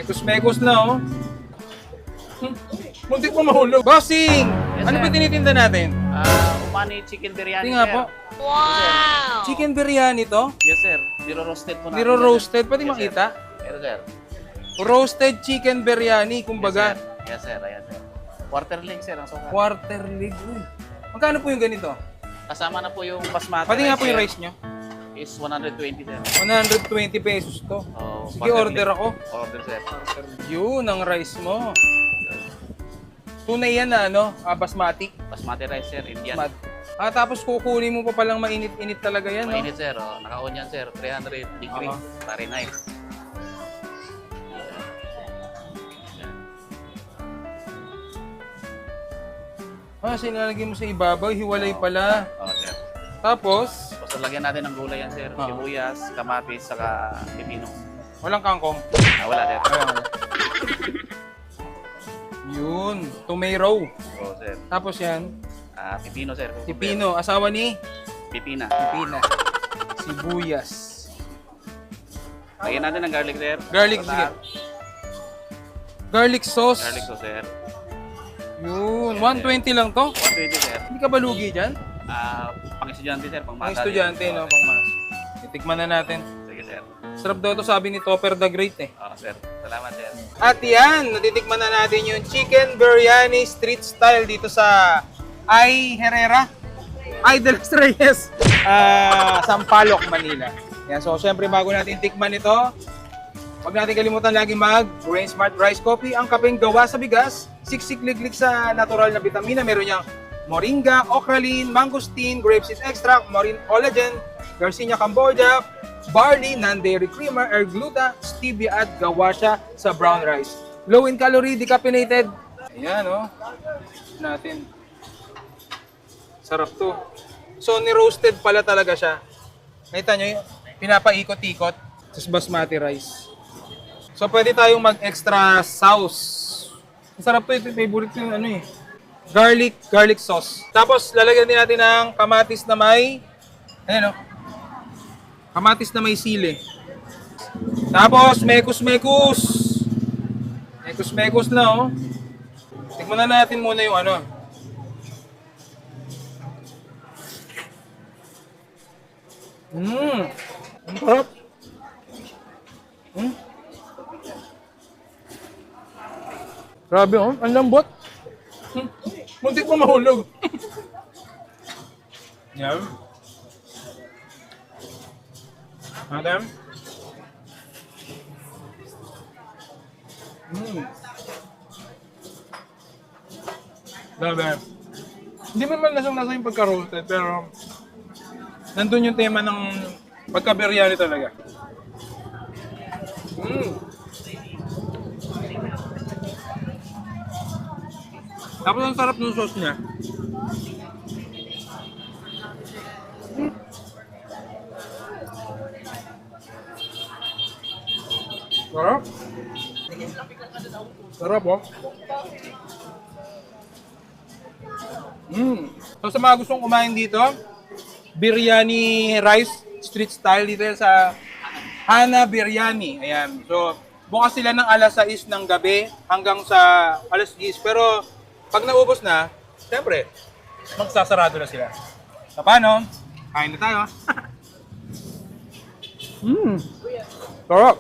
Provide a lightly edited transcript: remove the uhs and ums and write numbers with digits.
Mekos-mekos na, oh. Muntik mo mahulog. Bossing! Yes, Ano sir. ba tinitinda natin? Umani chicken biryani, Hindi nga sir. po. Wow! Chicken biryani to? Yes, sir. Zero roasted po natin. Zero roasted. Pwede Yes, sir. makita? Yes, sir. Roasted chicken biryani, kumbaga. Yes, sir. Ayan, sir. Quarter link, sir, ang sukat. Quarter lig. Uy. Magkano po yung ganito? Kasama na po yung basmati Pati nga po yung sir, rice nyo. is 120, sir. 120 pesos to. Oh, Sige, quarter order link. ako. Order, sir. Yun, ang rice mo. Tunay yan na, ano? Basmati. Basmati rice, sir. Indian. Tapos kukunin mo pa palang mainit-init talaga yan, no? Mainit, sir. Oh, naka-on yan, sir. 300 degree. Oo. Fahrenheit. Sinalagay mo sa ibabaw, hiwalay pala. Oh, sir. Tapos, Tapos lagyan natin ng gulay yan, sir. Oo. Sibuyas, kamatis, saka pipino. walang kangkong. Wala, sir. Ayan. Yun, tomato. Oh, sir. Tapos yan, Pipino, sir. pipino, asawa ni Pipina. Pipina. Sibuyas. Lagyan natin ng garlic, sir. Garlic, Sa sige. taas. Garlic sauce. Garlic sauce, sir. Yun, 120 lang to. 120, sir. Hindi ka ba lugi dyan? Pang-estudyante, sir. Ang Pang-bata. estudyante, no? Pang mas. Itikman na natin. Sige, sir. Sarap daw to, sabi ni Topper the Great, eh. Sir. Salamat, sir. At yan, natitikman na natin yung chicken biryani street style dito sa Ay Herrera. Ay de los Reyes. Sampaloc, Manila. Yan, so syempre bago natin tikman ito, huwag natin kalimutan lagi Grain Smart Rice Coffee, ang kapeng gawa sa bigas, siksik-liklik sa natural na vitamina. Meron niyang moringa, ocralin, mangosteen, grapeseed extract, marine collagen, Garcinia Cambodia, barley, non-dairy creamer, gluta, stevia at gawa siya sa brown rice. Low in calorie, decaffeinated. Ayan, oh. Natin. Sarap to. So, ni-roasted pala talaga siya. Nakita nyo yun? Pinapaikot-ikot. Tapos basmati rice. So, pwede tayong mag-extra sauce. Masarap to. Ito yung favorite ko yung ano eh. Garlic sauce. Tapos, lalagyan din natin ng kamatis na may, ayan, oh. Kamatis na may sili. Tapos, mekos-mekos. Mekos-mekos na, oh. Tikman na natin muna yung ano. Ang sarap. Grabe, oh. Ang lambot. Muntik mo mahulog. Yan. Madam? Grabe. Hindi man lasang-lasa yung pagka-roasted, pero nandun yung tema ng pagka-biryani talaga. Tapos ang sarap ng sauce niya. Sarap. Sarap, oh. So sa mga gustong kumain dito, biryani rice, street style dito yan sa Hana Biryani. Ayan. So, bukas sila ng alas 6 ng gabi hanggang sa alas 10. Pero, pag naubos na, siyempre, magsasarado na sila. So, paano? Kain na tayo. Sarap.